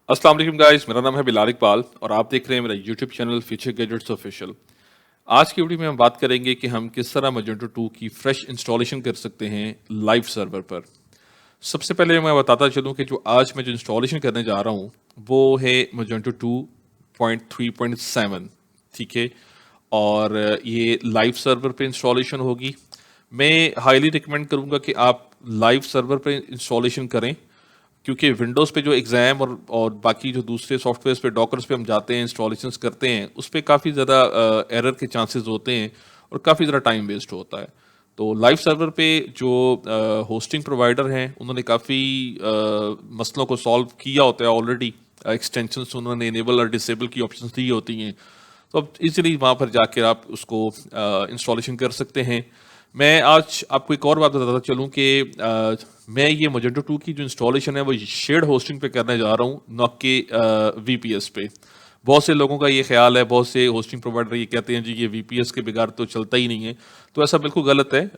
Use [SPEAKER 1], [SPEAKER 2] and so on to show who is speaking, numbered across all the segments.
[SPEAKER 1] अस्सलाम वालेकुम गाइस, मेरा नाम है बिलाल इकबाल और आप देख रहे हैं मेरा YouTube channel future gadgets official. आज की वीडियो में हम बात करेंगे कि हम किस तरह मजेंटो 2 की फ्रेश इंस्टॉलेशन कर सकते हैं लाइव सर्वर पर। सबसे पहले मैं बताता चलूं कि जो आज मैं जो इंस्टॉलेशन करने जा रहा हूं वो है मजेंटो 2.3.7, ठीक है। और ये लाइव सर्वर पे इंस्टॉलेशन होगी। मैं हाईली रिकमेंड करूंगा कि आप लाइव सर्वर पे इंस्टॉलेशन करें, क्योंकि विंडोज़ पे जो एग्ज़ाम और बाकी जो दूसरे सॉफ्टवेयर्स पे डॉकर्स पे हम जाते हैं इंस्टॉलेशंस करते हैं, उस पे काफ़ी ज़्यादा एरर के चांसेस होते हैं और काफ़ी ज़्यादा टाइम वेस्ट होता है। तो लाइव सर्वर पे जो होस्टिंग प्रोवाइडर हैं उन्होंने काफ़ी मसलों को सॉल्व किया होता है ऑलरेडी। एक्सटेंशंस उन्होंने इनेबल और डिसेबल की ऑप्शंस दी होती हैं, तो अब इजीली वहाँ पर जाकर आप उसको इंस्टॉलेशन कर सकते हैं। मैं आज आपको एक और बात बताता चलूँ कि मैं ये मोजेंटो 2 की जो इंस्टॉलेशन है वो शेयर्ड होस्टिंग पे करने जा रहा हूँ, न कि वीपीएस पे। बहुत से लोगों का ये ख्याल है, बहुत से होस्टिंग प्रोवाइडर ये कहते हैं जी ये वीपीएस के बगैर तो चलता ही नहीं है। तो ऐसा बिल्कुल गलत है।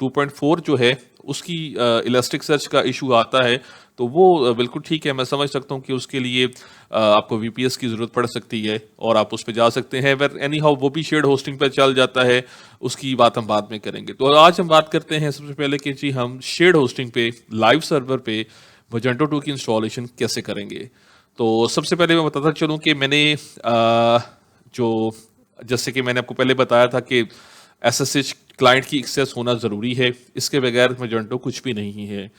[SPEAKER 1] 2.4 जो है उसकी इलास्टिक सर्च का इशू आता है, तो वो बिल्कुल ठीक है। मैं समझ सकता हूँ कि उसके लिए आपको वीपीएस की ज़रूरत पड़ सकती है और आप उस पर जा सकते हैं, पर एनी हाउ वो भी शेयर्ड होस्टिंग पर चल जाता है। उसकी बात हम बाद में करेंगे। तो आज हम बात करते हैं सबसे पहले कि जी हम शेयर्ड होस्टिंग पे लाइव सर्वर पे मोजेंटो 2 की इंस्टॉलेशन कैसे करेंगे। तो सबसे पहले मैं बताता चलूँ कि मैंने जो जैसे कि मैंने आपको पहले बताया था कि एसएसएच क्लाइंट की एक्सेस होना ज़रूरी है, इसके बगैर मोजेंटो कुछ भी नहीं है।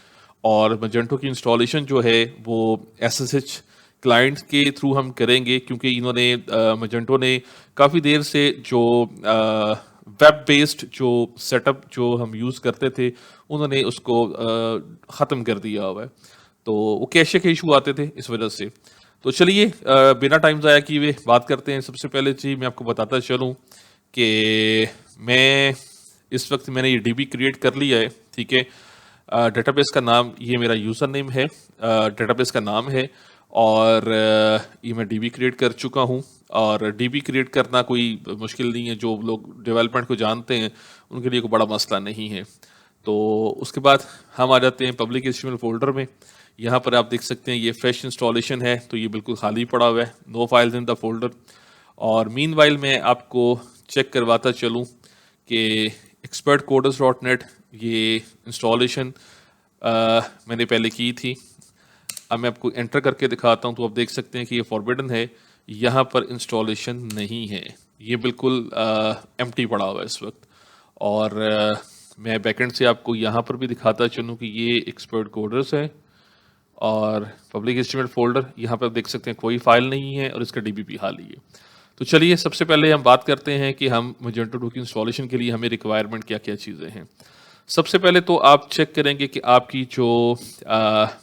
[SPEAKER 1] और मोजेंटो की इंस्टॉलेशन जो है वो एसएसएच क्लाइंट के थ्रू हम करेंगे, क्योंकि इन्होंने मोजेंटो ने काफ़ी देर से जो वेब बेस्ड जो सेटअप जो हम यूज़ करते थे उन्होंने उसको ख़त्म कर दिया हुआ है। तो वो कैशे के इशू आते थे इस वजह से। तो चलिए बिना टाइम ज़ाया किए हुए बात करते हैं। सबसे पहले जी मैं आपको बताता चलूँ कि मैं इस वक्त मैंने ये डीबी क्रिएट कर लिया है, ठीक है। डेटाबेस का नाम, ये मेरा यूज़र नेम है, डेटाबेस का नाम है। और ये मैं डीबी क्रिएट कर चुका हूँ। और डीबी क्रिएट करना कोई मुश्किल नहीं है, जो लोग डेवलपमेंट को जानते हैं उनके लिए कोई बड़ा मसला नहीं है। तो उसके बाद हम आ जाते हैं पब्लिक एचटीएमएल फोल्डर में। यहाँ पर आप देख सकते हैं ये फ्रेश इंस्टॉलेशन है, तो ये बिल्कुल खाली पड़ा हुआ है, no files in the folder. और मीनवाइल मैं आपको चेक करवाता चलूँ कि एक्सपर्ट कोडर्स डॉट नेट ये इंस्टॉलेशन मैंने पहले की थी। अब मैं आपको एंटर करके दिखाता हूँ, तो आप देख सकते हैं कि ये फॉरबिडन है, यहाँ पर इंस्टॉलेशन नहीं है। ये बिल्कुल एम्प्टी पड़ा हुआ है इस वक्त। और मैं बैकएंड से आपको यहाँ पर भी दिखाता चलूँ कि ये एक्सपर्ट कोडर्स है और पब्लिक एचटीएमएल फोल्डर, यहाँ पर आप देख सकते हैं कोई फाइल नहीं है और इसका डीबीपी खाली है। तो चलिए सबसे पहले हम बात करते हैं कि हम मोजेंटो 2 की इंस्टॉलेशन के लिए हमें रिक्वायरमेंट क्या क्या चीज़ें हैं। सबसे पहले तो आप चेक करेंगे कि आपकी जो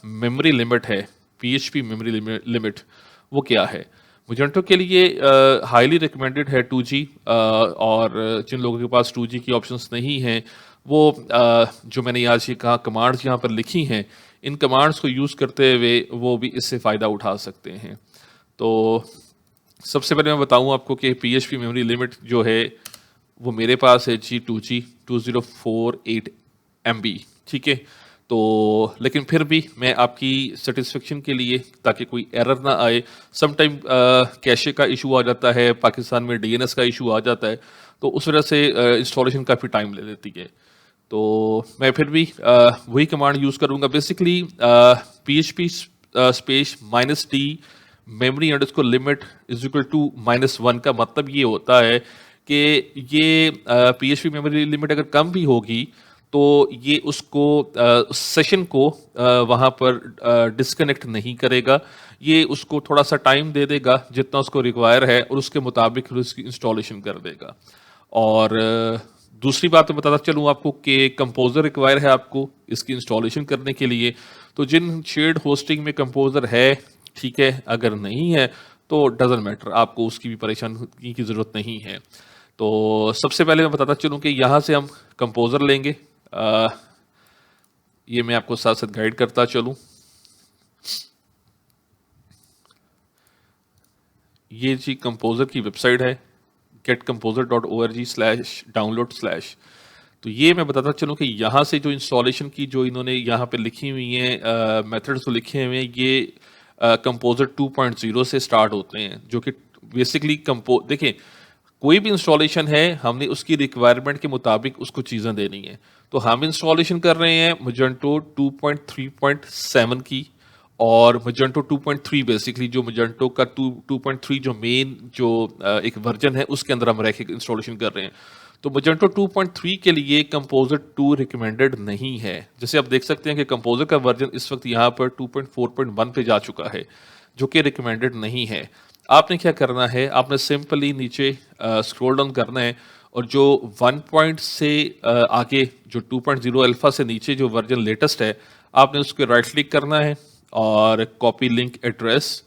[SPEAKER 1] मेमोरी लिमिट है, पीएचपी मेमोरी लिमिट, वो क्या है। मोजेंटो के लिए हाईली रिकमेंडेड है 2G। और जिन लोगों के पास 2G की ऑप्शंस नहीं हैं वो जो मैंने आज ये कहा कमांड्स यहाँ पर लिखी हैं, इन कमांड्स को यूज़ करते हुए वो भी इससे फ़ायदा उठा सकते हैं। तो सबसे पहले मैं बताऊँ आपको कि पीएचपी मेमोरी लिमिट जो है वो मेरे पास है जी 2G 2048 MB, ठीक है। तो लेकिन फिर भी मैं आपकी सेटिस्फेक्शन के लिए, ताकि कोई एरर ना आए, सम टाइम कैशे का इशू आ जाता है, पाकिस्तान में डीएनएस का इशू आ जाता है, तो उस वजह से इंस्टॉलेशन काफ़ी टाइम ले लेती है। तो मैं फिर भी वही कमांड यूज़ करूँगा। Basically PHP space -t memory underscore limit is equal to -1 का मतलब ये होता है कि ये PHP मेमोरी लिमिट अगर कम भी होगी तो ये उसको सेशन को वहाँ पर डिस्कनेक्ट नहीं करेगा। ये उसको थोड़ा सा टाइम दे देगा जितना उसको रिक्वायर है और उसके मुताबिक फिर उसकी इंस्टॉलेशन कर देगा। और दूसरी बात मैं बताता चलूँ आपको कि कंपोजर रिक्वायर है आपको इसकी इंस्टॉलेशन करने के लिए। तो जिन शेयर्ड होस्टिंग में कंपोजर है, ठीक है, अगर नहीं है तो डजंट मैटर, आपको उसकी भी परेशानी की ज़रूरत नहीं है। तो सबसे पहले मैं बताता चलूँ कि यहाँ से हम कंपोजर लेंगे। अ, ये मैं आपको साथ साथ गाइड करता चलूँ। ये जी कंपोजर की वेबसाइट है, getcomposer.org/download/। तो ये मैं बताता चलूँ कि यहाँ से जो इंस्टॉलेशन की जो इन्होंने यहाँ पे लिखी हुई हैं मेथड्स तो लिखे हुए हैं, ये कंपोजर 2.0 से स्टार्ट होते हैं, जो कि बेसिकली देखिए कोई भी इंस्टॉलेशन है, हमने उसकी रिक्वायरमेंट के मुताबिक उसको चीज़ें देनी है। तो हम इंस्टॉलेशन कर रहे हैं मजेंटो 2.3.7 की, और मजेंटो 2.3 बेसिकली जो मजेंटो का 2.3 जो मेन जो एक वर्जन है उसके अंदर हम रह के इंस्टॉलेशन कर रहे हैं। तो मजेंटो 2.3 के लिए कंपोजर 2 रिकमेंडेड नहीं है। जैसे आप देख सकते हैं कि कंपोजर का वर्जन इस वक्त यहाँ पर 2.4.1 पे जा चुका है, जो कि रिकमेंडेड नहीं है। आपने क्या करना है, आपने सिंपली नीचे स्क्रॉल डाउन करना है, और जो 1 पॉइंट से आगे जो 2.0 अल्फा से नीचे जो वर्जन लेटेस्ट है, आपने उसको राइट क्लिक करना है और कॉपी लिंक एड्रेस,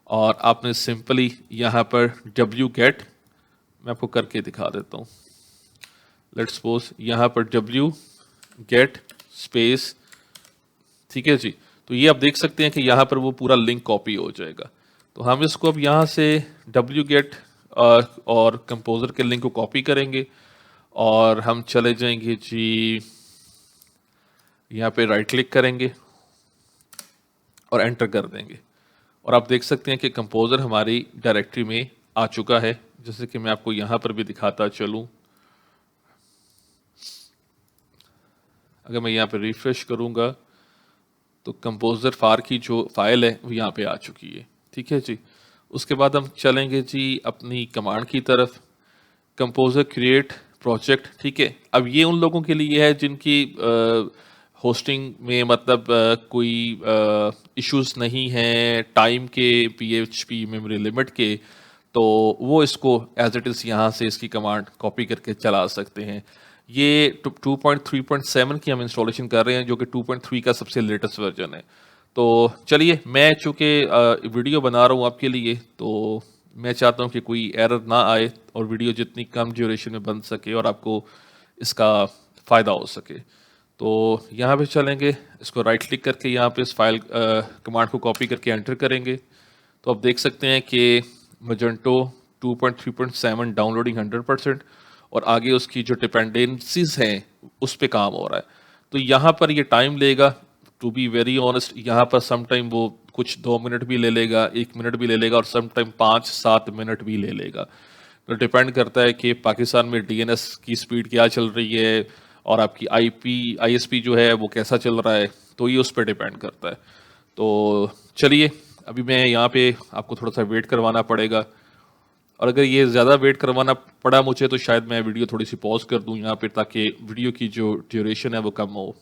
[SPEAKER 1] और आपने सिंपली यहाँ पर wget, मैं आपको करके दिखा देता हूँ। लेट्स सपोज यहाँ पर wget स्पेस, ठीक है जी। तो ये आप देख सकते हैं कि यहाँ पर वो पूरा लिंक कॉपी हो जाएगा। तो हम इसको अब यहाँ से wget और कंपोजर के लिंक को कॉपी करेंगे, और हम चले जाएंगे जी, यहाँ पे राइट क्लिक करेंगे और एंटर कर देंगे, और आप देख सकते हैं कि कंपोजर हमारी डायरेक्टरी में आ चुका है। जैसे कि मैं आपको यहाँ पर भी दिखाता चलूँ, अगर मैं यहाँ पे रिफ्रेश करूँगा तो कंपोजर फार की जो फाइल है वो यहाँ पे आ चुकी है, ठीक है जी। उसके बाद हम चलेंगे जी अपनी कमांड की तरफ, कंपोजर क्रिएट प्रोजेक्ट, ठीक है। अब ये उन लोगों के लिए है जिनकी होस्टिंग में मतलब कोई इश्यूज नहीं है टाइम के, PHP मेमोरी लिमिट के, तो वो इसको एज इट इज़ यहाँ से इसकी कमांड कॉपी करके चला सकते हैं। ये 2.3.7 की हम इंस्टॉलेशन कर रहे हैं, जो कि 2.3 का सबसे लेटेस्ट वर्जन है। तो चलिए, मैं चूँकि वीडियो बना रहा हूँ आपके लिए, तो मैं चाहता हूँ कि कोई एरर ना आए और वीडियो जितनी कम ड्यूरेशन में बन सके और आपको इसका फ़ायदा हो सके। तो यहाँ पे चलेंगे, इसको राइट क्लिक करके यहाँ पे इस फाइल कमांड को कॉपी करके एंटर करेंगे। तो आप देख सकते हैं कि मजेंटो 2.3.7 डाउनलोडिंग 100%, और आगे उसकी जो डिपेंडेंसीज हैं उस पे काम हो रहा है। तो यहाँ पर ये टाइम लेगा, टू बी वेरी ऑनेस्ट, यहाँ पर सम टाइम वो कुछ 2 मिनट भी ले लेगा, 1 मिनट भी ले लेगा, और सम टाइम 5-7 मिनट भी ले लेगा। तो डिपेंड करता है कि पाकिस्तान में DNS की स्पीड क्या चल रही है और आपकी ISP जो है वो कैसा चल रहा है, तो ये उस पर डिपेंड करता है। तो चलिए, अभी मैं यहाँ पे आपको थोड़ा सा वेट करवाना पड़ेगा, और अगर ये ज़्यादा वेट करवाना पड़ा मुझे तो शायद मैं वीडियो थोड़ी सी पॉज कर दूँ यहाँ पे, ताकि वीडियो की जो ड्यूरेशन है वो कम हो।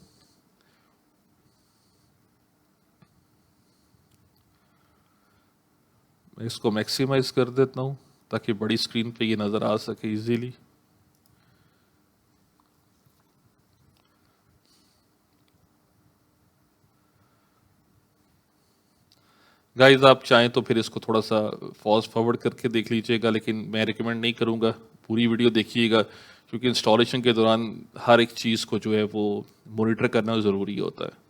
[SPEAKER 1] मैं इसको मैक्सिमाइज कर देता हूँ ताकि बड़ी स्क्रीन पे ये नज़र आ सके इजीली। गाइस, आप चाहें तो फिर इसको थोड़ा सा फास्ट फॉरवर्ड करके देख लीजिएगा, लेकिन मैं रिकमेंड नहीं करूँगा, पूरी वीडियो देखिएगा, क्योंकि इंस्टॉलेशन के दौरान हर एक चीज़ को जो है वो मॉनिटर करना ज़रूरी होता है।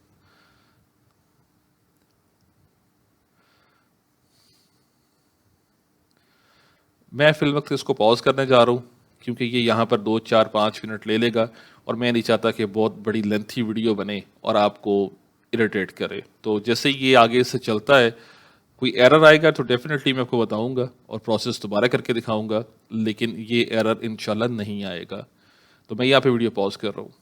[SPEAKER 1] मैं फिल वक्त इसको पॉज करने जा रहा हूँ, क्योंकि ये यहाँ पर 2-4-5 मिनट ले लेगा, और मैं नहीं चाहता कि बहुत बड़ी लेंथी वीडियो बने और आपको इरिटेट करे। तो जैसे ही ये आगे से चलता है, कोई एरर आएगा तो डेफिनेटली मैं आपको बताऊंगा और प्रोसेस दोबारा करके दिखाऊंगा, लेकिन ये एरर इंशाल्लाह नहीं आएगा। तो मैं यहाँ पे वीडियो पॉज कर रहा हूँ।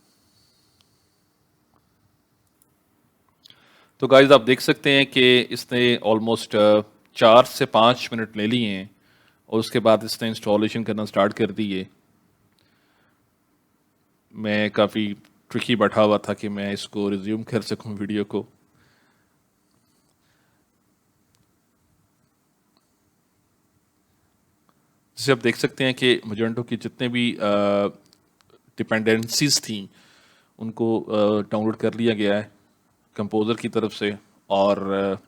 [SPEAKER 1] तो गाइज, आप देख सकते हैं कि इसने ऑलमोस्ट 4 से 5 मिनट ले लिए हैं, और उसके बाद इसने इंस्टॉलेशन करना स्टार्ट कर दी है। मैं काफ़ी ट्रिकी बैठा हुआ था कि मैं इसको रिज्यूम कर सकूं वीडियो को। जैसे आप देख सकते हैं कि मजेंटो की जितने भी डिपेंडेंसीज थी उनको डाउनलोड कर लिया गया है कंपोजर की तरफ से, और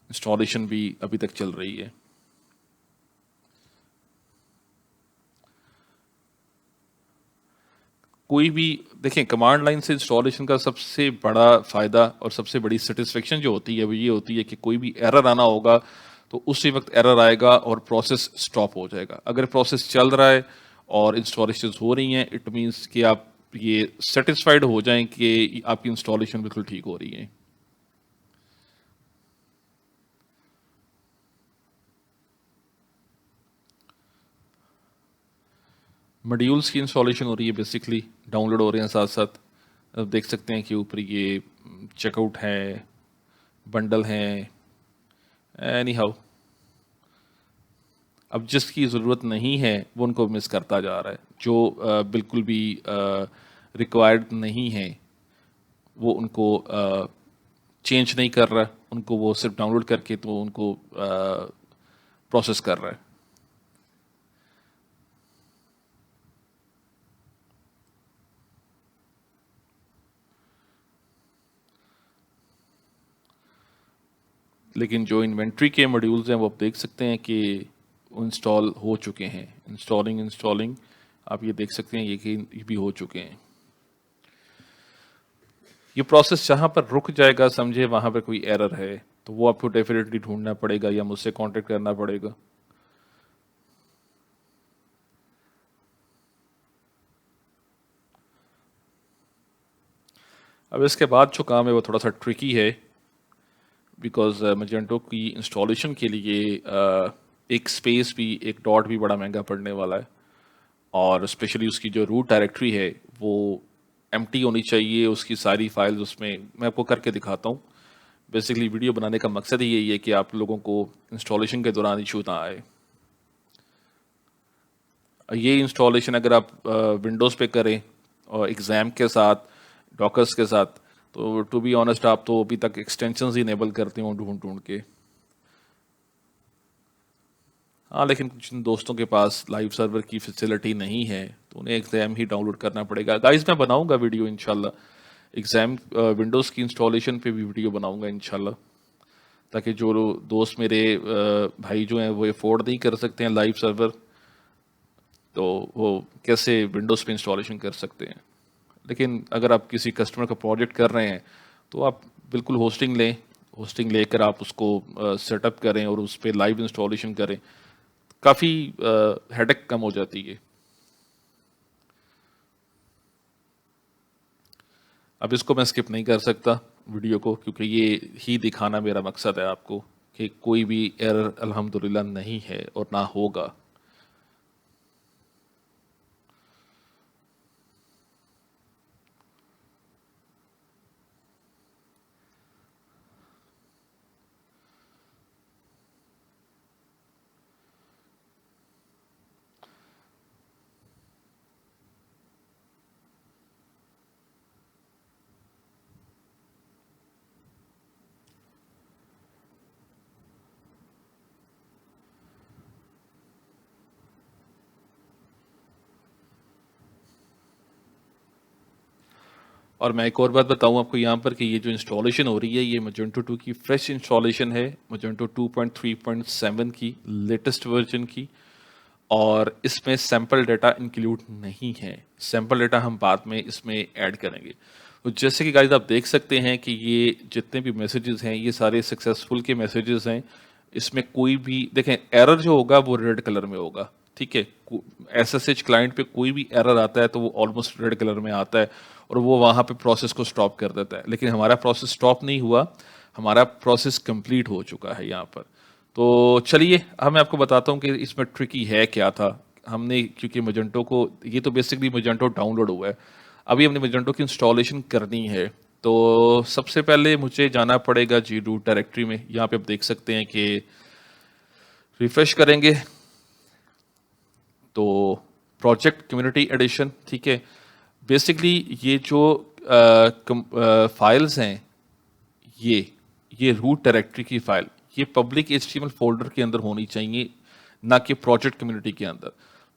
[SPEAKER 1] इंस्टॉलेशन भी अभी तक चल रही है। कोई भी देखें, कमांड लाइन से इंस्टॉलेशन का सबसे बड़ा फ़ायदा और सबसे बड़ी सेटिस्फेक्शन जो होती है वो ये होती है कि कोई भी एरर आना होगा तो उसी वक्त एरर आएगा और प्रोसेस स्टॉप हो जाएगा। अगर प्रोसेस चल रहा है और इंस्टॉलेशन हो रही हैं, इट मीन्स कि आप ये सेटिस्फाइड हो जाएं कि आपकी इंस्टॉलेशन बिल्कुल ठीक हो रही है। मॉड्यूल्स की इंस्टॉलेशन हो रही है, बेसिकली डाउनलोड हो रहे हैं साथ साथ। अब देख सकते हैं कि ऊपर ये चेकआउट है, बंडल हैं, एनी हाउ अब जिसकी ज़रूरत नहीं है वो उनको मिस करता जा रहा है, जो बिल्कुल भी रिक्वायर्ड नहीं है वो उनको चेंज नहीं कर रहा, उनको वो सिर्फ डाउनलोड करके तो उनको प्रोसेस कर रहा है। लेकिन जो इन्वेंट्री के मॉड्यूल्स हैं वो आप देख सकते हैं कि इंस्टॉल हो चुके हैं। इंस्टॉलिंग आप ये देख सकते हैं ये भी हो चुके हैं। ये प्रोसेस जहाँ पर रुक जाएगा, समझे वहाँ पर कोई एरर है, तो वो आपको डेफिनेटली ढूंढना पड़ेगा या मुझसे कांटेक्ट करना पड़ेगा। अब इसके बाद जो काम है वो थोड़ा सा ट्रिकी है, बिकॉज मजेंटो की इंस्टॉलेशन के लिए एक स्पेस भी, एक डॉट भी बड़ा महंगा पड़ने वाला है, और स्पेशली उसकी जो रूट डायरेक्टरी है वो एम्प्टी होनी चाहिए, उसकी सारी फाइल्स उसमें। मैं आपको करके दिखाता हूँ। बेसिकली वीडियो बनाने का मकसद ही यही है कि आप लोगों को इंस्टॉलेशन के दौरान इशू ना आए। ये इंस्टॉलेशन अगर आप विंडोज़ पे करें और एग्ज़ाम के साथ, डॉकर्स के साथ, तो टू बी ऑनेस्ट आप तो अभी तक एक्सटेंशंस ही इनेबल करते हो ढूंढ ढूंढ के। हाँ, लेकिन कुछ दोस्तों के पास लाइव सर्वर की फैसिलिटी नहीं है तो उन्हें एग्ज़ाम ही डाउनलोड करना पड़ेगा। गाइस मैं बनाऊंगा वीडियो इंशाल्लाह, एग्ज़ाम विंडोज़ की इंस्टॉलेशन पे भी वीडियो बनाऊंगा इंशाल्लाह, ताकि जो दोस्त मेरे भाई जो हैं वो अफोर्ड नहीं कर सकते हैं लाइव सर्वर, तो वो कैसे विंडोज़ पे इंस्टॉलेशन कर सकते हैं। लेकिन अगर आप किसी कस्टमर का प्रोजेक्ट कर रहे हैं तो आप बिल्कुल होस्टिंग लें, होस्टिंग लेकर आप उसको सेटअप करें और उस पर लाइव इंस्टॉलेशन करें, काफ़ी हेडेक कम हो जाती है। अब इसको मैं स्किप नहीं कर सकता वीडियो को, क्योंकि ये ही दिखाना मेरा मकसद है आपको कि कोई भी एरर अल्हम्दुलिल्लाह नहीं है और ना होगा। और मैं एक और बात बताऊं आपको यहाँ पर कि ये जो इंस्टॉलेशन हो रही है ये मजेंटो 2 की फ्रेश इंस्टॉलेशन है, मजेंटो 2.3.7 की लेटेस्ट वर्जन की, और इसमें सैम्पल डाटा इंक्लूड नहीं है। सैम्पल डाटा हम बाद में इसमें ऐड करेंगे। तो जैसे कि गाइस आप देख सकते हैं कि ये जितने भी मैसेजेस हैं ये सारे सक्सेसफुल के मैसेजेस हैं। इसमें कोई भी देखें एरर जो होगा वो रेड कलर में होगा, ठीक है। एसएसएच क्लाइंट पे कोई भी एरर आता है तो वो ऑलमोस्ट रेड कलर में आता है और वो वहाँ पे प्रोसेस को स्टॉप कर देता है। लेकिन हमारा प्रोसेस स्टॉप नहीं हुआ, हमारा प्रोसेस कंप्लीट हो चुका है यहाँ पर। तो चलिए अब मैं आपको बताता हूँ कि इसमें ट्रिकी है क्या था। हमने क्योंकि मजेंटो को, ये तो बेसिकली मजेंटो डाउनलोड हुआ है, अभी हमने मजेंटो की इंस्टॉलेशन करनी है। तो सबसे पहले मुझे जाना पड़ेगा जी रूट डायरेक्टरी में। यहाँ पे आप देख सकते हैं कि रिफ्रेश करेंगे तो प्रोजेक्ट कम्युनिटी एडिशन, ठीक है। बेसिकली ये जो फाइल्स हैं ये रूट डायरेक्टरी की फाइल ये पब्लिक एचटीएमएल फोल्डर के अंदर होनी चाहिए, ना कि प्रोजेक्ट कम्युनिटी के अंदर।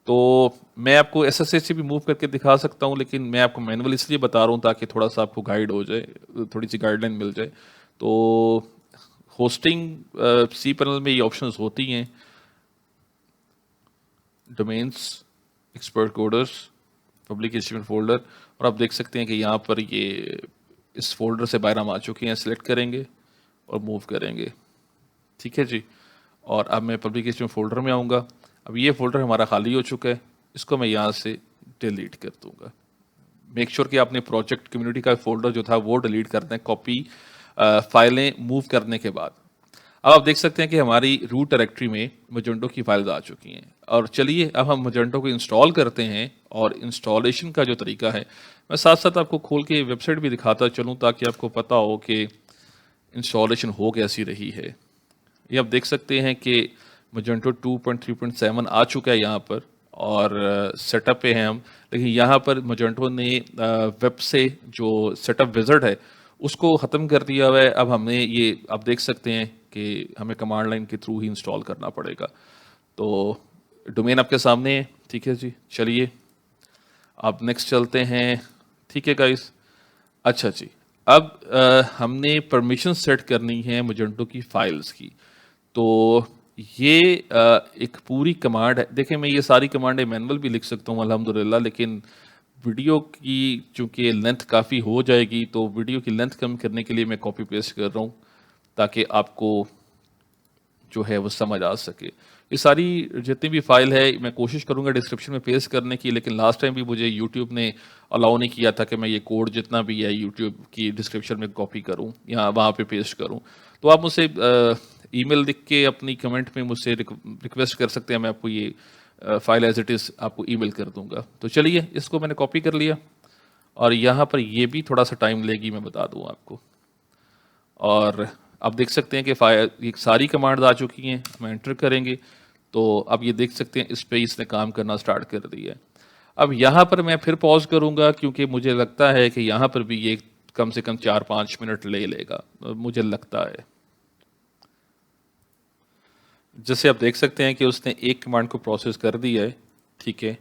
[SPEAKER 1] तो मैं आपको एसएसएच से भी मूव करके दिखा सकता हूं, लेकिन मैं आपको मैनुअल इसलिए बता रहा हूं ताकि थोड़ा सा आपको गाइड हो जाए, थोड़ी सी गाइडलाइन मिल जाए। तो होस्टिंग सी पैनल में ये ऑप्शंस होती हैं, domains, expert coders, public HTML folder, और आप देख सकते हैं कि यहाँ पर ये इस फोल्डर से बाहर हम आ चुके हैं। सेलेक्ट करेंगे और मूव करेंगे, ठीक है जी। और अब मैं पब्लिक एचटीएमएल फोल्डर में आऊँगा। अब ये फोल्डर हमारा खाली हो चुका है, इसको मैं यहाँ से डिलीट कर दूंगा। मेक श्योर कि आपने प्रोजेक्ट कम्युनिटी का फोल्डर जो था वो डिलीट कर दें कॉपी फाइलें मूव करने के बाद। अब आप देख सकते हैं कि हमारी रूट डायरेक्टरी में मोजेंटो की फाइल्स आ चुकी हैं। और चलिए अब हम मोजेंटो को इंस्टॉल करते हैं, और इंस्टॉलेशन का जो तरीका है मैं साथ साथ आपको खोल के वेबसाइट भी दिखाता चलूँ ताकि आपको पता हो कि इंस्टॉलेशन हो कैसी रही है। ये आप देख सकते हैं कि मोजेंटो 2.3.7 आ चुका है यहाँ पर, और सेटअप पे हैं हम। लेकिन यहाँ पर मोजेंटो ने वेब से जो सेटअप विज़ार्ड है उसको ख़त्म कर दिया हुआ है। अब हमने ये आप देख सकते हैं कि हमें कमांड लाइन के थ्रू ही इंस्टॉल करना पड़ेगा। तो डोमेन आपके सामने है, ठीक है जी। चलिए अब नेक्स्ट चलते हैं, ठीक है गाइस। अच्छा जी, अब हमने परमिशन सेट करनी है मोजेंटो की फाइल्स की। तो ये एक पूरी कमांड है। देखिए मैं ये सारी कमांडें मैनुअल भी लिख सकता हूँ अल्हम्दुलिल्लाह, लेकिन वीडियो की चूँकि लेंथ काफ़ी हो जाएगी तो वीडियो की लेंथ कम करने के लिए मैं कॉपी पेस्ट कर रहा हूँ ताकि आपको जो है वो समझ आ सके। ये सारी जितनी भी फाइल है मैं कोशिश करूँगा डिस्क्रिप्शन में पेस्ट करने की, लेकिन लास्ट टाइम भी मुझे यूट्यूब ने अलाउ नहीं किया था कि मैं ये कोड जितना भी है यूट्यूब की डिस्क्रिप्शन में कॉपी करूँ या वहाँ पे पेस्ट करूँ। तो आप मुझसे ईमेल लिख के अपनी कमेंट में मुझसे रिक्वेस्ट कर सकते हैं, मैं आपको ये फाइल एज इट इज़ आपको ईमेल कर दूँगा। तो चलिए इसको मैंने कॉपी कर लिया, और यहाँ पर ये भी थोड़ा सा टाइम लेगी, मैं बता दूँ आपको। और आप देख सकते हैं कि ये सारी कमांड्स आ चुकी हैं, हम एंटर करेंगे तो अब ये देख सकते हैं इस पे इसने काम करना स्टार्ट कर दिया है। अब यहाँ पर मैं फिर पॉज करूँगा क्योंकि मुझे लगता है कि यहाँ पर भी ये कम से कम 4-5 मिनट ले लेगा, मुझे लगता है। जैसे आप देख सकते हैं कि उसने एक कमांड को प्रोसेस कर दिया है, ठीक है,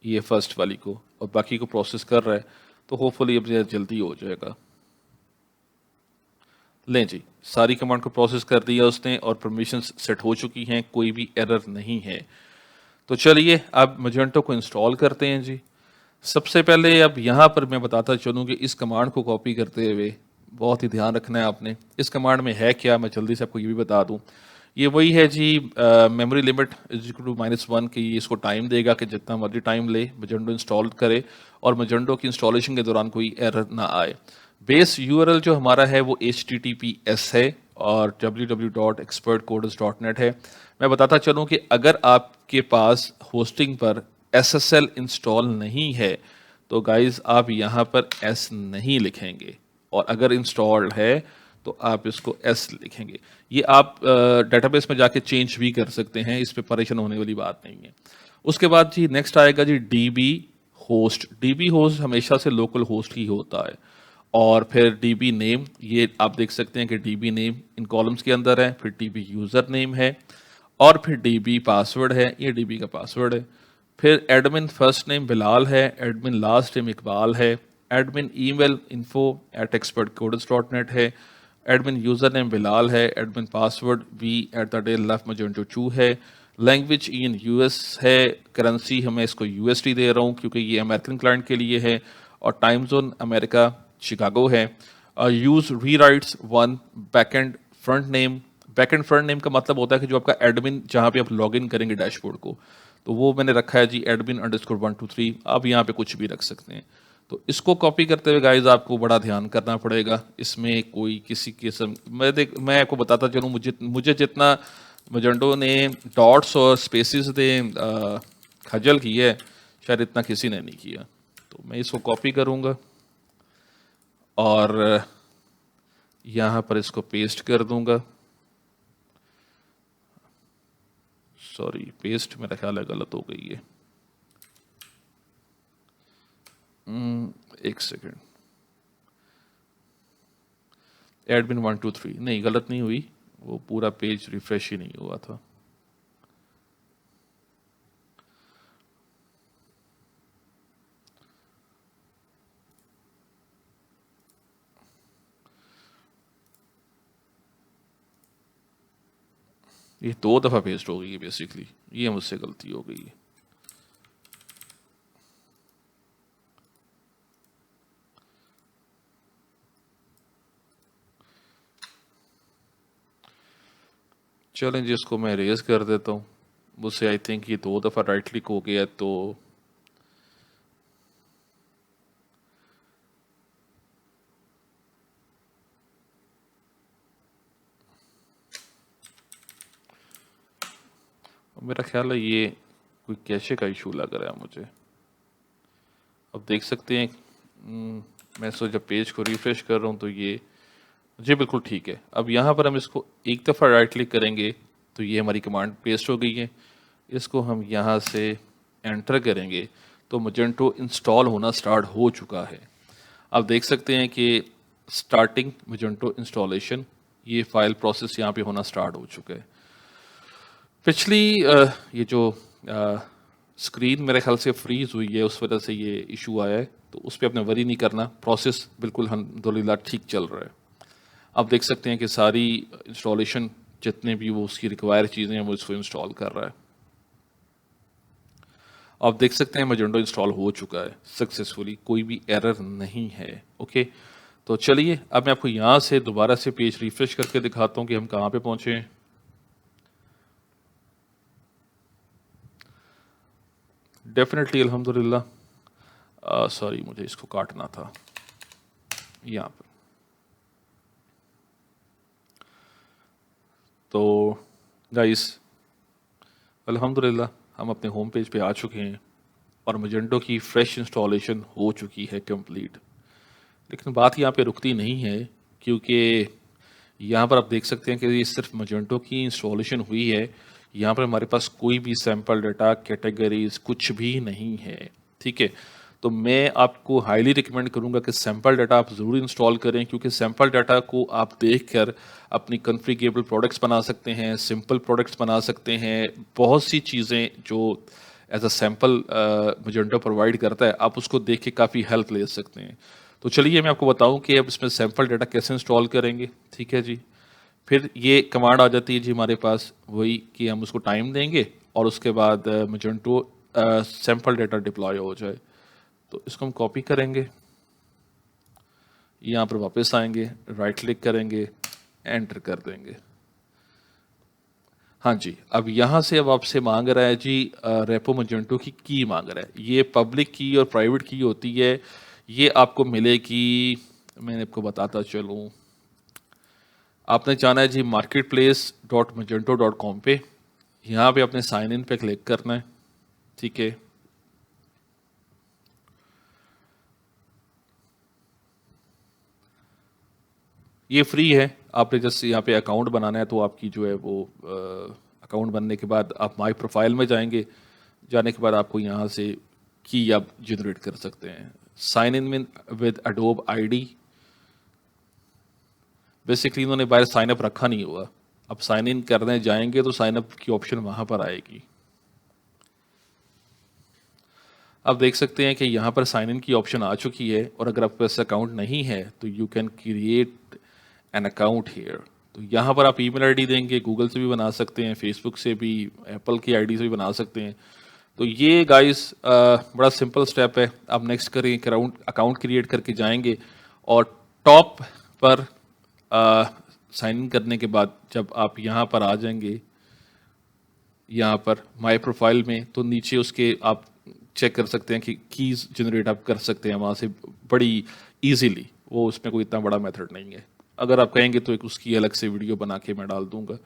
[SPEAKER 1] ये फर्स्ट वाली को, और बाकी को प्रोसेस कर रहा है, तो होपफुली अब ये जल्दी हो जाएगा। लें जी, सारी कमांड को प्रोसेस कर दिया उसने और परमिशंस सेट हो चुकी हैं, कोई भी एरर नहीं है। तो चलिए अब मोजेंटो को इंस्टॉल करते हैं जी। सबसे पहले अब यहाँ पर मैं बताता चलूँ कि इस कमांड को कॉपी करते हुए बहुत ही ध्यान रखना है आपने। इस कमांड में है क्या, मैं जल्दी से आपको ये भी बता दूँ। ये वही है जी, memory limit is equal to -1 की इसको टाइम देगा कि जितना मर्जी टाइम ले मोजेंटो इंस्टॉल करे, और मोजेंटो की इंस्टॉलेशन के दौरान कोई एरर ना आए। बेस यूआरएल जो हमारा है वो HTTPS है और www.expertcoders.net है। मैं बताता चलूँ कि अगर आपके पास होस्टिंग पर SSL इंस्टॉल नहीं है तो गाइज आप यहाँ पर S नहीं लिखेंगे, और अगर इंस्टॉल्ड है तो आप इसको S लिखेंगे। ये आप डेटाबेस में जाके चेंज भी कर सकते हैं, इस पे परेशान होने वाली बात नहीं है। उसके बाद जी नेक्स्ट आएगा जी DB होस्ट। DB होस्ट हमेशा से लोकल होस्ट ही होता है। और फिर DB नेम, ये आप देख सकते हैं कि DB नेम इन कॉलम्स के अंदर है, फिर DB यूज़र नेम है, और फिर DB पासवर्ड है, ये DB का पासवर्ड है। फिर एडमिन फर्स्ट नेम बिलाल है, एडमिन लास्ट नेम इकबाल है, एडमिन ईमेल info@expertcoders.net है, एडमिन यूज़र नेम बिलाल है, एडमिन पासवर्ड v@left2 है, लैंग्वेज इन यूएस है, करेंसी हमें इसको USD दे रहा हूँ क्योंकि ये अमेरिकन क्लाइंट के लिए है, और टाइम जोन अमेरिका शिकागो है। यूज़ री rights 1 backend front name. Backend front name का मतलब होता है कि जो आपका एडमिन जहाँ पे आप लॉगिन करेंगे डैशबोर्ड को, तो वो मैंने रखा है जी admin_123। आप यहाँ पे कुछ भी रख सकते हैं। तो इसको कॉपी करते हुए गाइज आपको बड़ा ध्यान करना पड़ेगा, इसमें कोई किसी किस्म मैं आपको बताता चलूँ, मुझे जितना मोजेंटो ने डॉट्स और स्पेसिस ने खजल की है शायद इतना किसी ने नहीं किया। तो मैं इसको कॉपी करूँगा और यहाँ पर इसको पेस्ट कर दूंगा। सॉरी, पेस्ट मेरा ख्याल है गलत हो गई है। एक सेकेंड, admin123 नहीं, गलत नहीं हुई, वो पूरा पेज रिफ्रेश ही नहीं हुआ था। ये 2 दफ़ा पेस्ट हो गई है बेसिकली, ये मुझसे गलती हो गई है। चलें जी, इसको मैं रेज कर देता हूँ। मुझसे आई थिंक ये 2 दफ़ा राइट क्लिक हो गया, तो मेरा ख्याल है ये कोई कैशे का इशू लग रहा है मुझे। अब देख सकते हैं मैं जब पेज को रिफ्रेश कर रहा हूँ तो ये जी बिल्कुल ठीक है। अब यहाँ पर हम इसको एक दफ़ा राइट क्लिक करेंगे तो ये हमारी कमांड पेस्ट हो गई है। इसको हम यहाँ से एंटर करेंगे तो मजेंटो इंस्टॉल होना स्टार्ट हो चुका है। आप देख सकते हैं कि स्टार्टिंग मजेंटो इंस्टॉलेशन, ये फाइल प्रोसेस यहाँ पे होना स्टार्ट हो चुका है। पिछली ये जो स्क्रीन मेरे ख्याल से फ्रीज हुई है, उस वजह से ये इशू आया है, तो उस पर अपने वरी नहीं करना, प्रोसेस बिल्कुल अल्हम्दुलिल्लाह ठीक चल रहा है। आप देख सकते हैं कि सारी इंस्टॉलेशन जितने भी वो उसकी रिक्वायर चीज़ें हैं वो इसको इंस्टॉल कर रहा है। आप देख सकते हैं मजेंटो इंस्टॉल हो चुका है सक्सेसफुली, कोई भी एरर नहीं है। ओके, तो चलिए अब मैं आपको यहाँ से दोबारा से पेज रिफ्रेश करके दिखाता हूँ कि हम कहाँ पे पहुँचे हैं। डेफिनेटली अल्हम्दुलिल्लाह, सॉरी मुझे इसको काटना था यहाँ पर। तो गाइस अल्हम्दुलिल्लाह हम अपने होम पेज पे आ चुके हैं और मजेंटो की फ्रेश इंस्टॉलेशन हो चुकी है कंप्लीट। लेकिन बात यहाँ पे रुकती नहीं है, क्योंकि यहाँ पर आप देख सकते हैं कि ये सिर्फ मजेंटो की इंस्टॉलेशन हुई है। यहाँ पर हमारे पास कोई भी सैम्पल डाटा, कैटेगरीज कुछ भी नहीं है। ठीक है, तो मैं आपको हाईली रिकमेंड करूँगा कि सैम्पल डाटा आप ज़रूर इंस्टॉल करें, क्योंकि सैम्पल डाटा को आप देखकर अपनी कॉन्फ़िगरेबल प्रोडक्ट्स बना सकते हैं, सिंपल प्रोडक्ट्स बना सकते हैं। बहुत सी चीज़ें जो as a sample Magento provide करता है, आप उसको देख के काफ़ी हेल्प ले सकते हैं। तो चलिए मैं आपको बताऊं कि अब इसमें सैम्पल डाटा कैसे इंस्टॉल करेंगे। ठीक है जी, फिर ये कमांड आ जाती है जी हमारे पास, वही कि हम उसको टाइम देंगे और उसके बाद मजेंटो सैम्पल डाटा डिप्लॉय हो जाए। तो इसको हम कॉपी करेंगे, यहाँ पर वापस आएंगे, राइट क्लिक करेंगे, एंटर कर देंगे। हाँ जी, अब यहाँ से अब आपसे मांग रहा है जी रेपो मजेंटो की मांग रहा है। ये पब्लिक की और प्राइवेट की होती है, ये आपको मिलेगी, मैंने आपको बताता चलूँ। आपने जाना है जी marketplace.magento.com पे, यहाँ पे अपने साइन इन पे क्लिक करना है। ठीक है, ये फ्री है। आपने जस्ट यहाँ पे अकाउंट बनाना है, तो आपकी जो है वो अकाउंट बनने के बाद आप माई प्रोफाइल में जाएंगे। जाने के बाद आपको यहाँ से की आप जनरेट कर सकते हैं। Sign in with Adobe ID, basically इन्होंने बाहर साइन अप रखा नहीं हुआ। अब साइन इन करने जाएंगे तो साइन अप की ऑप्शन वहाँ पर आएगी। आप देख सकते हैं कि यहाँ पर साइन इन की ऑप्शन आ चुकी है, और अगर आपके पास अकाउंट नहीं है तो you can create an account here. तो यहाँ पर आप ईमेल आईडी देंगे, गूगल से भी बना सकते हैं, फेसबुक से भी, एप्पल की आईडी से भी बना सकते हैं। तो ये गाइस बड़ा सिंपल स्टेप है। आप नेक्स्ट करें, अकाउंट अकाउंट क्रिएट करके जाएंगे और टॉप पर साइन इन करने के बाद जब आप यहाँ पर आ जाएंगे, यहाँ पर माय प्रोफाइल में, तो नीचे उसके आप चेक कर सकते हैं कि कीज़ जनरेट आप कर सकते हैं वहाँ से बड़ी इजीली। वो उसमें कोई इतना बड़ा मेथड नहीं है। अगर आप कहेंगे तो एक उसकी अलग से वीडियो बना के मैं डाल दूंगा।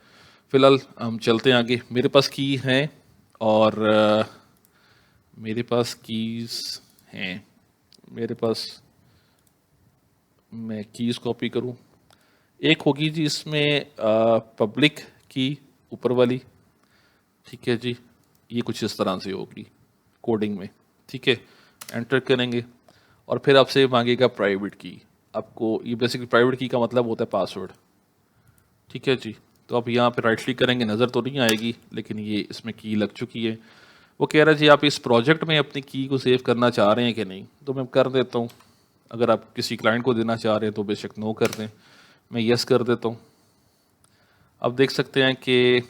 [SPEAKER 1] फिलहाल हम चलते हैं आगे। मेरे पास की हैं और मेरे पास कीज़ हैं, मेरे पास, मैं कीज़ कॉपी करूं। एक होगी जी इसमें पब्लिक की, ऊपर वाली। ठीक है जी, ये कुछ इस तरह से होगी कोडिंग में। ठीक है, एंटर करेंगे और फिर आपसे मांगेगा प्राइवेट की। आपको ये बेसिकली प्राइवेट की का मतलब होता है पासवर्ड। ठीक है जी, तो आप यहाँ पे राइट क्लिक करेंगे, नज़र तो नहीं आएगी लेकिन ये इसमें की लग चुकी है। वो कह रहा है जी आप इस प्रोजेक्ट में अपनी की को सेव करना चाह रहे हैं कि नहीं, तो मैं कर देता हूँ। अगर आप किसी क्लाइंट को देना चाह रहे हैं तो बेशक नो कर दें, मैं यस कर देता हूँ। अब देख सकते हैं कि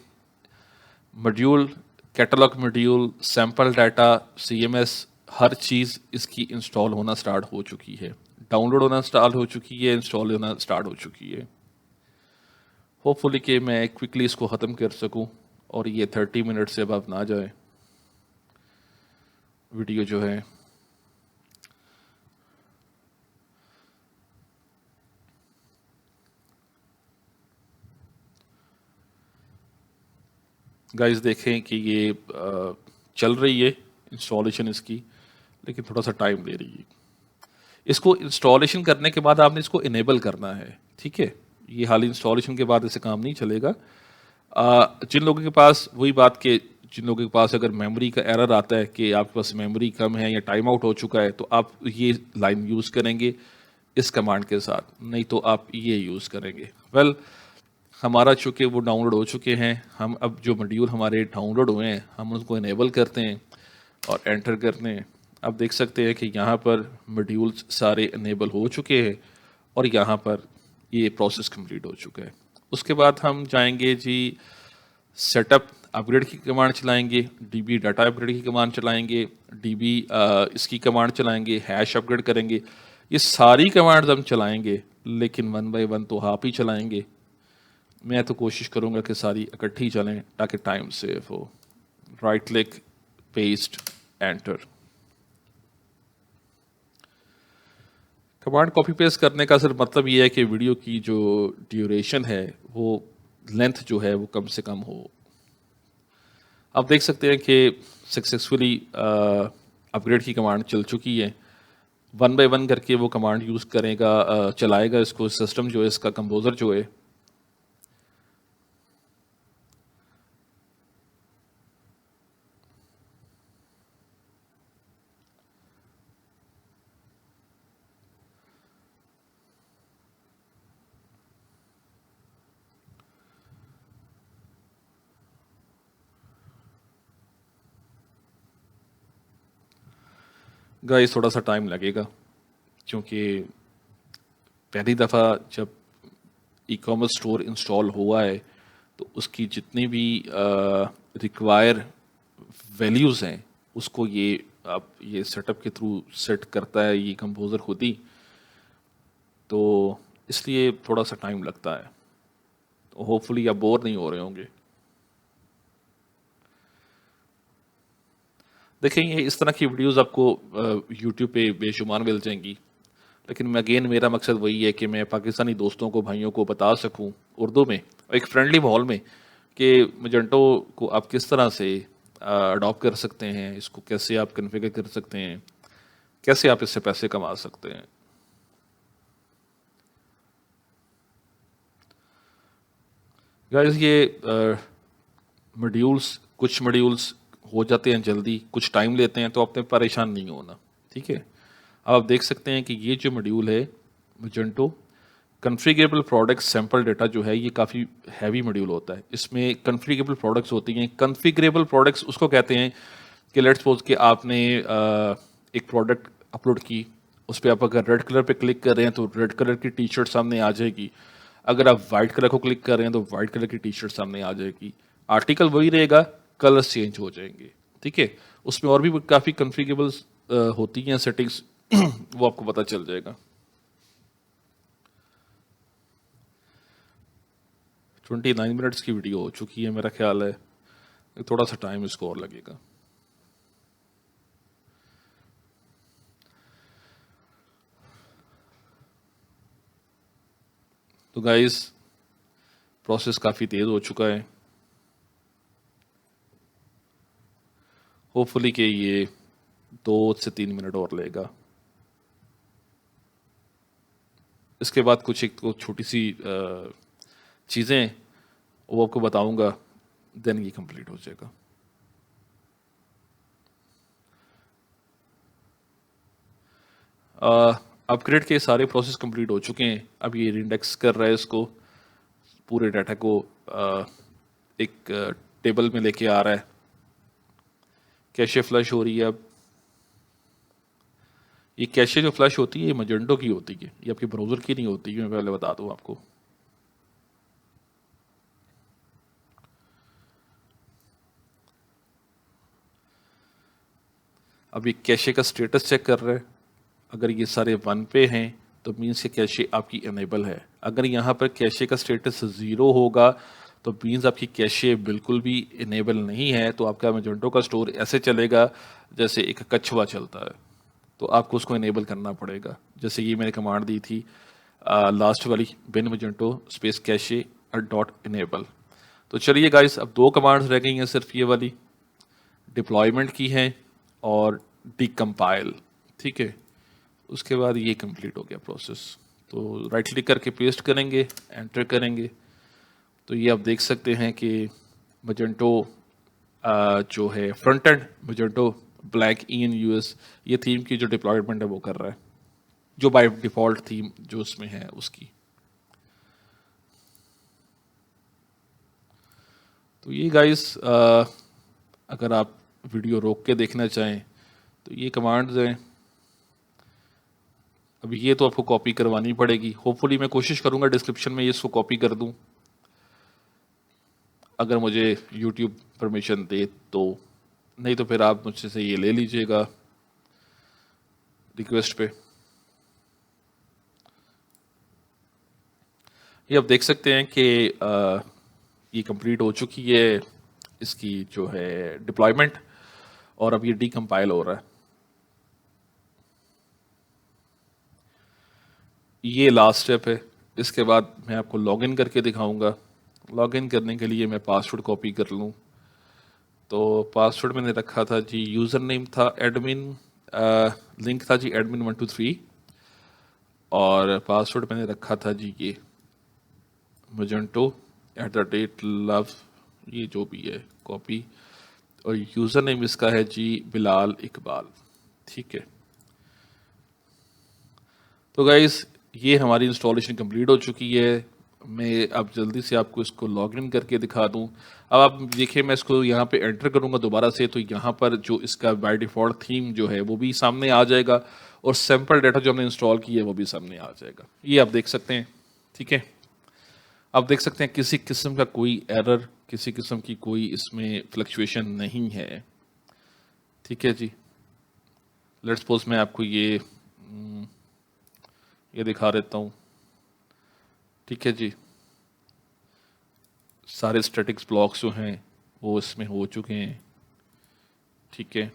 [SPEAKER 1] module, catalogue module, sample data, CMS, हर चीज़ इसकी इंस्टॉल होना स्टार्ट हो चुकी है, डाउनलोड होना स्टार्ट हो चुकी है, इंस्टॉल होना स्टार्ट हो चुकी है। होपफुली कि मैं क्विकली इसको ख़त्म कर सकूं और ये 30 मिनट से अब ना जाए वीडियो जो है। गाइस देखें कि ये चल रही है इंस्टॉलेशन इसकी, लेकिन थोड़ा सा टाइम ले रही है। इसको इंस्टॉलेशन करने के बाद आपने इसको इनेबल करना है, ठीक है। ये हाल इंस्टॉलेशन के बाद इसे काम नहीं चलेगा। जिन लोगों के पास वही बात के जिन लोगों के पास अगर मेमोरी का एरर आता है कि आपके पास मेमोरी कम है या टाइम आउट हो चुका है, तो आप ये लाइन यूज़ करेंगे इस कमांड के साथ, नहीं तो आप ये यूज़ करेंगे। वेल हमारा चूँकि वो डाउनलोड हो चुके हैं, हम अब जो मॉड्यूल हमारे डाउनलोड हुए हैं हम उसको इनेबल करते हैं और एंटर करते हैं। आप देख सकते हैं कि यहाँ पर मॉड्यूल्स सारे इनेबल हो चुके हैं और यहाँ पर ये प्रोसेस कंप्लीट हो चुका है। उसके बाद हम जाएंगे जी सेटअप अपग्रेड की कमांड चलाएंगे, डीबी डाटा अपग्रेड की कमांड चलाएंगे, डीबी इसकी कमांड चलाएंगे, हैश अपग्रेड करेंगे। ये सारी कमांड्स हम चलाएंगे, लेकिन वन बाय वन तो आप ही चलाएंगे। मैं तो कोशिश करूंगा कि सारी इकट्ठी चलें ताकि टाइम सेव हो। Right click, paste, enter. Command copy paste करने का सिर्फ मतलब ये है कि वीडियो की जो ड्यूरेशन है वो लेंथ जो है वो कम से कम हो। आप देख सकते हैं कि सक्सेसफुली अपग्रेड की कमांड चल चुकी है। वन बाय वन करके वो कमांड यूज़ करेगा, चलाएगा इसको। सिस्टम जो है इसका कंपोजर जो है गाइस थोड़ा सा टाइम लगेगा, क्योंकि पहली दफ़ा जब ई कॉमर्स स्टोर इंस्टॉल हुआ है तो उसकी जितनी भी रिक्वायर वैल्यूज़ हैं उसको ये आप ये सेटअप के थ्रू सेट करता है ये कंपोज़र खुद ही, तो इसलिए थोड़ा सा टाइम लगता है। तो होपफुली आप बोर नहीं हो रहे होंगे। देखें ये इस तरह की वीडियोस आपको यूट्यूब पे बेशुमार मिल जाएंगी, लेकिन मैं अगेन मेरा मकसद वही है कि मैं पाकिस्तानी दोस्तों को भाइयों को बता सकूं उर्दू में और एक फ्रेंडली माहौल में कि मजेंटो को आप किस तरह से अडॉप्ट कर सकते हैं, इसको कैसे आप कन्फिगर कर सकते हैं, कैसे आप इससे पैसे कमा सकते हैं। गाइस ये मॉड्यूल्स कुछ मॉड्यूल्स हो जाते हैं जल्दी, कुछ टाइम लेते हैं, तो आपने परेशान नहीं होना, ठीक है। अब आप देख सकते हैं कि ये जो मॉड्यूल है मजेंटो कन्फिगरेबल प्रोडक्ट्स सैंपल डेटा जो है ये काफ़ी हैवी मॉड्यूल होता है। इसमें कन्फिगरेबल प्रोडक्ट्स होती हैं। कन्फिगरेबल प्रोडक्ट्स उसको कहते हैं कि लेट्स सपोज कि आपने एक प्रोडक्ट अपलोड की, उस पर आप अगर रेड कलर पे क्लिक कर रहे हैं तो रेड कलर की टी शर्ट सामने आ जाएगी। अगर आप वाइट कलर को क्लिक कर रहे हैं तो वाइट कलर की टी शर्ट सामने आ जाएगी। आर्टिकल वही रहेगा, कलर्स चेंज हो जाएंगे, ठीक है। उसमें और भी काफ़ी कन्फिगरेबल्स होती हैं सेटिंग्स वो आपको पता चल जाएगा। 29 मिनट्स की वीडियो हो चुकी है मेरा ख्याल है, थोड़ा सा टाइम इसको और लगेगा। तो गाइस प्रोसेस काफ़ी तेज़ हो चुका है। होपफुली कि ये 2 से 3 मिनट और लेगा। इसके बाद कुछ एक तो छोटी सी चीज़ें वो आपको बताऊंगा, देन ये कंप्लीट हो जाएगा। अपग्रेड के सारे प्रोसेस कंप्लीट हो चुके हैं। अब ये इंडेक्स कर रहा है इसको, पूरे डाटा को एक टेबल में लेके आ रहा है। कैशे फ्लश हो रही है। अब ये कैशे जो फ्लश होती है ये मजेंटो की होती है, ये आपके ब्राउज़र की नहीं होती है, मैं पहले बता दूं आपको। अब ये कैशे का स्टेटस चेक कर रहा है। अगर ये सारे 1 पे हैं तो मीन्स कि कैशे आपकी इनेबल है। अगर यहाँ पर कैशे का स्टेटस 0 होगा तो मीन्स आपकी कैशे बिल्कुल भी इनेबल नहीं है। तो आपका मजेंटो का स्टोर ऐसे चलेगा जैसे एक कछुआ चलता है, तो आपको उसको इनेबल करना पड़ेगा। जैसे ये मैंने कमांड दी थी लास्ट वाली, bin Magento space cache dot enable, तो चलिए गाइस, अब 2 कमांड्स रह गई हैं सिर्फ, ये वाली डिप्लॉयमेंट की है और डिकम्पाइल, ठीक है। उसके बाद ये कंप्लीट हो गया प्रोसेस। तो राइट क्लिक करके पेस्ट करेंगे, एंटर करेंगे, तो ये आप देख सकते हैं कि मजेंटो जो है front end Magento black EN US, ये थीम की जो डिप्लॉयमेंट है वो कर रहा है, जो बाय डिफ़ॉल्ट थीम जो उसमें है उसकी। तो ये गाइस, अगर आप वीडियो रोक के देखना चाहें तो ये कमांड्स हैं। अभी ये तो आपको कॉपी करवानी पड़ेगी, होपफुली मैं कोशिश करूंगा डिस्क्रिप्शन में ये इसको कॉपी कर दूं, अगर मुझे यूट्यूब परमिशन दे तो, नहीं तो फिर आप मुझसे से ये ले लीजिएगा रिक्वेस्ट पे। ये आप देख सकते हैं कि ये कंप्लीट हो चुकी है इसकी जो है डिप्लॉयमेंट, और अब ये डीकम्पाइल हो रहा है। ये लास्ट स्टेप है। इसके बाद मैं आपको लॉगिन करके दिखाऊंगा। लॉगिन करने के लिए मैं पासवर्ड कॉपी कर लूँ। तो पासवर्ड मैंने रखा था जी, यूज़र नेम था एडमिन, लिंक था जी admin123, और पासवर्ड मैंने रखा था जी ये magento@love, ये जो भी है कॉपी, और यूज़र नेम इसका है जी बिलाल इकबाल, ठीक है। तो गाइस, ये हमारी इंस्टॉलेशन कंप्लीट हो चुकी है। मैं अब जल्दी से आपको इसको लॉगिन करके दिखा दूं। अब आप देखिए, मैं इसको यहाँ पे एंटर करूँगा दोबारा से, तो यहाँ पर जो इसका बाय डिफ़ॉल्ट थीम जो है वो भी सामने आ जाएगा, और सैम्पल डाटा जो हमने इंस्टॉल की है वो भी सामने आ जाएगा। ये आप देख सकते हैं, ठीक है। आप देख सकते हैं किसी किस्म का कोई एरर, किसी किस्म की कोई इसमें फ्लक्चुएशन नहीं है, ठीक है जी। लेट्स सपोज मैं आपको ये दिखा देता हूँ, ठीक है जी। सारे स्टैटिक्स ब्लॉक्स जो हैं वो इसमें हो चुके हैं, ठीक है।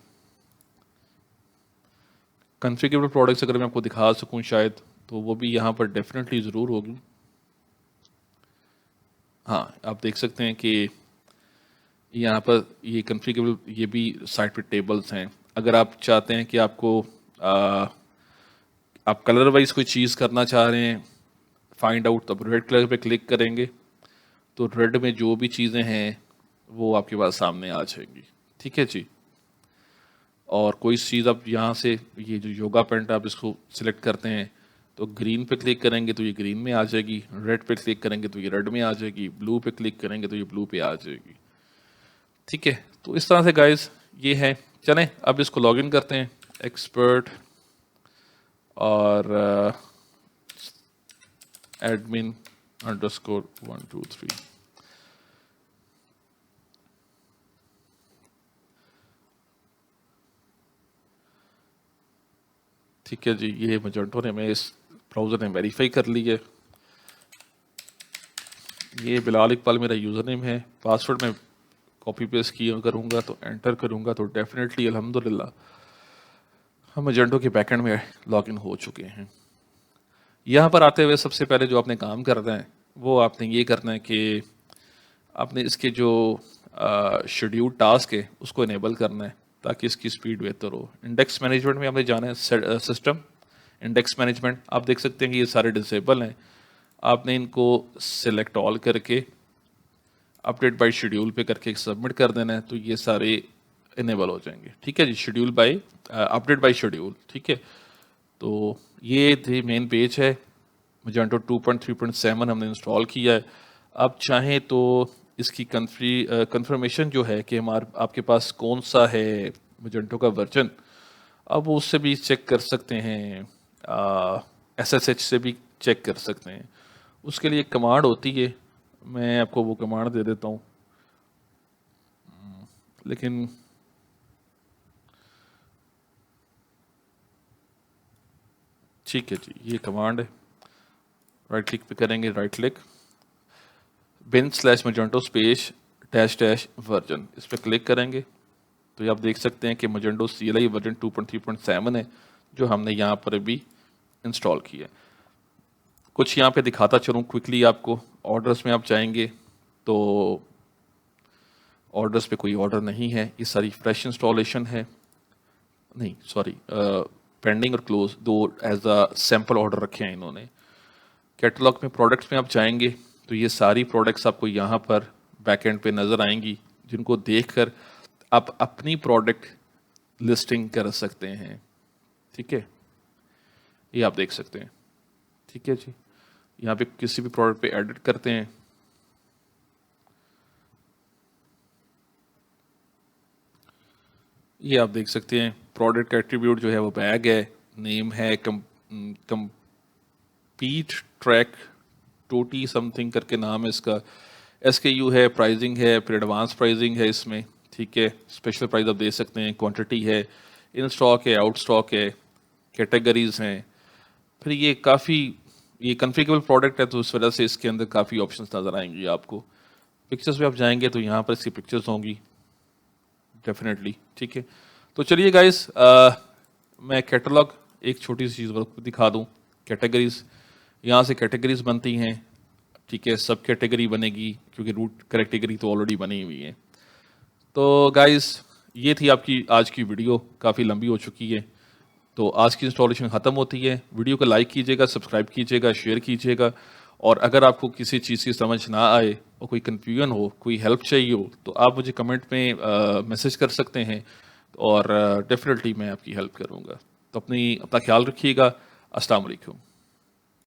[SPEAKER 1] कॉन्फ़िगरेबल प्रोडक्ट्स अगर मैं आपको दिखा सकूं शायद, तो वो भी यहाँ पर डेफिनेटली ज़रूर होगी। हाँ, आप देख सकते हैं कि यहाँ पर ये कॉन्फ़िगरेबल, ये भी साइड पे टेबल्स हैं। अगर आप चाहते हैं कि आपको आप कलर वाइज कोई चीज़ करना चाह रहे हैं फाइंड आउट, तब रेड कलर पे क्लिक करेंगे तो रेड में जो भी चीज़ें हैं वो आपके पास सामने आ जाएंगी, ठीक है जी। और कोई चीज़ आप यहाँ से, ये जो योगा पेंट आप इसको सिलेक्ट करते हैं, तो ग्रीन पे क्लिक करेंगे तो ये ग्रीन में आ जाएगी, रेड पे क्लिक करेंगे तो ये रेड में आ जाएगी, ब्लू पे क्लिक करेंगे तो ये ब्लू पे आ जाएगी, ठीक है। तो इस तरह से गाइस ये है। चलें अब इसको लॉगिन करते हैं, एक्सपर्ट और admin_123। ठीक है जी, ये मजेंटो ने, मैं इस ब्राउज़र ने वेरीफाई कर ली है। ये बिलाल इकबाल मेरा यूज़र नेम है। पासवर्ड में कॉपी पेस्ट किया करूँगा तो एंटर करूँगा तो डेफिनेटली अल्हम्दुलिल्लाह हम मजेंटो के बैकएंड में लॉगिन हो चुके हैं। यहाँ पर आते हुए सबसे पहले जो आपने काम करना है वो आपने ये करना है कि आपने इसके जो शेड्यूल टास्क है उसको इनेबल करना है ताकि इसकी स्पीड बेहतर हो। इंडेक्स मैनेजमेंट में हमने जाना है, सिस्टम इंडेक्स मैनेजमेंट। आप देख सकते हैं कि ये सारे डिसेबल हैं। आपने इनको सिलेक्ट ऑल करके अपडेट बाय शेड्यूल पे करके सबमिट कर देना है, तो ये सारे इनेबल हो जाएंगे, ठीक है जी। Schedule by update by schedule, ठीक है। तो ये थे मेन पेज है। मजेंटो 2.3.7 हमने इंस्टॉल किया है। आप चाहें तो इसकी कंफर्मेशन जो है कि हमारे आपके पास कौन सा है मजेंटो का वर्जन, अब वो उससे भी चेक कर सकते हैं, SSH से भी चेक कर सकते हैं। उसके लिए एक कमांड होती है, मैं आपको वो कमांड दे देता हूँ, लेकिन ठीक है जी। ये कमांड है, राइट क्लिक पे करेंगे, right click bin/magento space -- version, इस पर क्लिक करेंगे तो ये आप देख सकते हैं कि मजेंटो CLI वर्जन 2.3.7 है जो हमने यहाँ पर भी इंस्टॉल किया है। कुछ यहाँ पे दिखाता चलूँ क्विकली आपको। ऑर्डर्स में आप जाएंगे तो ऑर्डर्स पे कोई ऑर्डर नहीं है, ये सारी फ्रेश इंस्टॉलेशन है, नहीं सॉरी, पेंडिंग और क्लोज दो एज अ सैम्पल ऑर्डर रखे हैं इन्होंने। कैटलॉग में प्रोडक्ट्स में आप जाएंगे तो ये सारी प्रोडक्ट्स आपको यहाँ पर बैकएंड पे नज़र आएंगी, जिनको देखकर आप अपनी प्रोडक्ट लिस्टिंग कर सकते हैं। ठीक है, ये आप देख सकते हैं। ठीक है जी, यहाँ पे किसी भी प्रोडक्ट पे एडिट करते हैं, ये आप देख सकते हैं प्रोडक्ट एट्रीब्यूट जो है वो बैग है, नेम है कंपीट ट्रैक टोटी समथिंग करके नाम है इसका, SKU है, प्राइसिंग है, फिर एडवांस प्राइसिंग है इसमें। ठीक है, स्पेशल प्राइस आप दे सकते हैं, क्वांटिटी है, इन स्टॉक है, आउट स्टॉक है, कैटेगरीज हैं। फिर ये कन्फिगरेबल प्रोडक्ट है तो उस वजह से इसके अंदर काफ़ी ऑप्शंस नज़र आएंगी आपको। पिक्चर्स पे आप जाएंगे तो यहाँ पर इसकी पिक्चर्स होंगी डेफिनेटली। ठीक है, तो चलिए गाइस, मैं कैटलॉग एक छोटी सी चीज़ आपको दिखा दूँ। कैटेगरीज, यहाँ से कैटेगरीज बनती हैं। ठीक है, सब कैटेगरी बनेगी क्योंकि रूट कैटेगरी तो ऑलरेडी बनी हुई है। तो गाइस, ये थी आपकी आज की वीडियो, काफ़ी लंबी हो चुकी है। तो आज की इंस्टॉलेशन ख़त्म होती है। वीडियो को लाइक कीजिएगा, सब्सक्राइब कीजिएगा, शेयर कीजिएगा, और अगर आपको किसी चीज़ की समझ ना आए और कोई कन्फ्यूजन हो, कोई हेल्प चाहिए हो, तो आप मुझे कमेंट में मैसेज कर सकते हैं और डेफिनेटली मैं आपकी हेल्प करूँगा। तो अपना ख्याल रखिएगा। अस्सलाम वालेकुम।